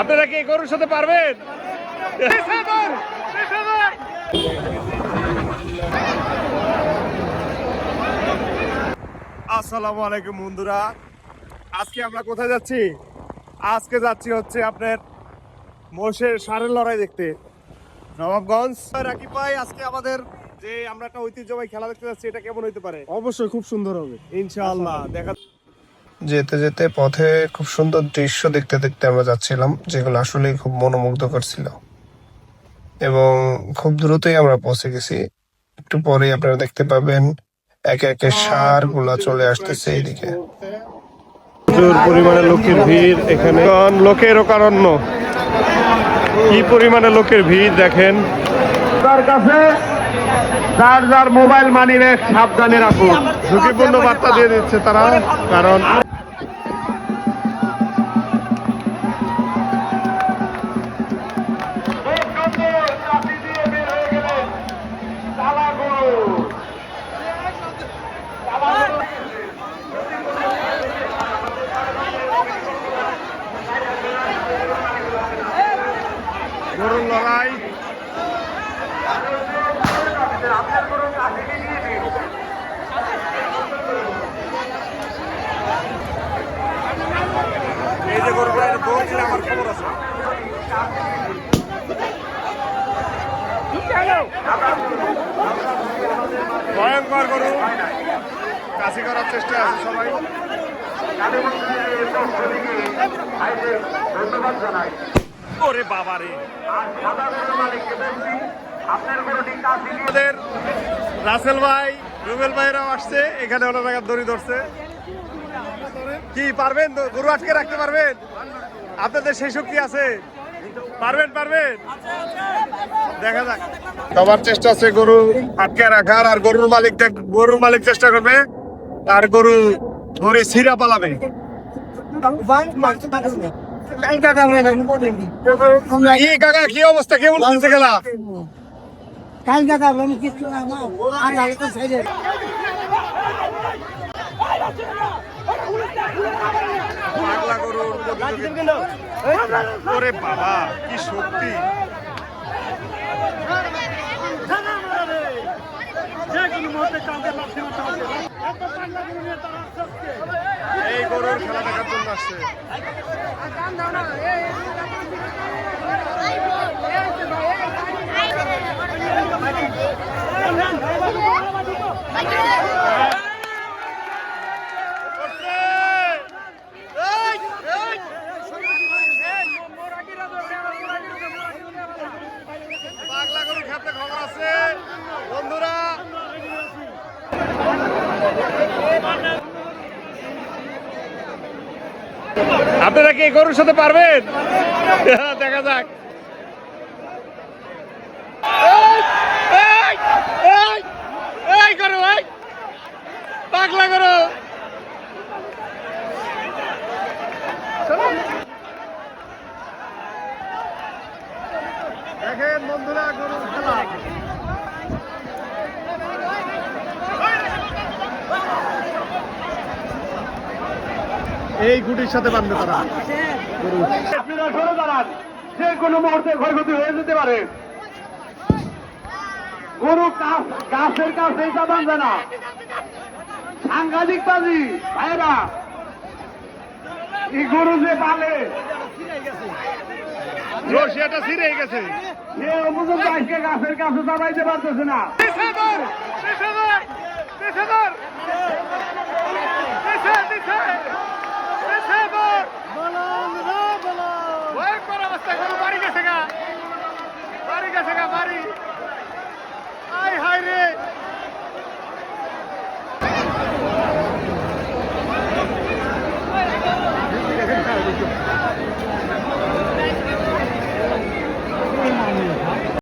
আপনারা কি গরুর সাথে পারবেন? আসসালামু আলাইকুম বন্ধুরা, আজকে আমরা কোথায় যাচ্ছি? আজকে যাচ্ছি হচ্ছে আপনার মোষের ষাঁড়ের লড়াই দেখতে নবাবগঞ্জ। রাকিব ভাই, আজকে আমাদের যে আমরা একটা ঐতিহ্যবাহী খেলা দেখতে যাচ্ছি, এটা কেমন হইতে পারে? অবশ্যই খুব সুন্দর হবে ইনশাআল্লাহ। দেখা যেতে যেতে পথে খুব সুন্দর দৃশ্য দেখতে দেখতে আমরা যাচ্ছিলাম, যেগুলো আসলে খুব মনোমুগ্ধকর ছিল এবং খুব দ্রুতই আমরা পৌঁছে গেছি। একটু পরেই আপনারা দেখতে পাবেন একে একে ষাঁড় গুলা চলে আসতেছে এইদিকে। প্রচুর পরিমাণে লোকের ভিড় এখানে, লোকেরও কারণ্য। কি পরিমাণে লোকের ভিড় দেখেন। তার কাছে যার যার মোবাইল মানি ব্যাগ সাবধানে রাখুন। ঝুঁকিপূর্ণ বার্তা দিয়ে দিচ্ছে তারা, কারণ গরুর লড়াই। এই যে গরুটা দৌড়ছিল, আমার খবর আছে। ভয়ঙ্কর গরু, কাছে করার চেষ্টা আছে সবাই। ওরে বাবা রে, আমাদের রাসেল ভাই, রুবেল ভাইরাও আসছে এখানে, ওনারা দড়ি ধরছে। কি পারবেন গরু আটকে রাখতে পারবেন? আপনাদের সেই শক্তি আছে? পারবেন পারবেন, দেখা যাক। সবার চেষ্টা আছে গরু আটকে রাখার, আর গরুর মালিক চেষ্টা করবে আর গরু ধরে ছিঁড়া পালাবে। কাকা কি অবস্থা, কেমন চলছে খেলা? পাগলা গরুর ওরে বাবা, কি শক্তি! এই গরুর খেলা দেখার জন্য আসছে। পাগলা গরু খেতে খবর আছে বন্ধুরা। আপনারা কি গরুর সাথে পারবেন? দেখা যাক। এই গরু, পাগলা গরু। দেখেন বন্ধুরা গরুর খেলা। এই গুটির সাথে বাঁধবে তারা। আপনারা সরে দাঁড়ান, যে কোনো মুহূর্তে ক্ষয়ক্ষতি হয়ে যেতে পারে। গরু গাছের কাছে বাঁধবে না, সাংঘাতিক বাজি ভাইরা। এই গরু যে পালে রশিয়াটা ছিঁড়ে গেছে, সে অপর্যন্ত আজকে গাছের কাছে চালাইতে পারতেছে না। ভয়ঙ্কর অবস্থা, বাড়ি গেছে গা, বাড়ি গেছে গা, বাড়ি।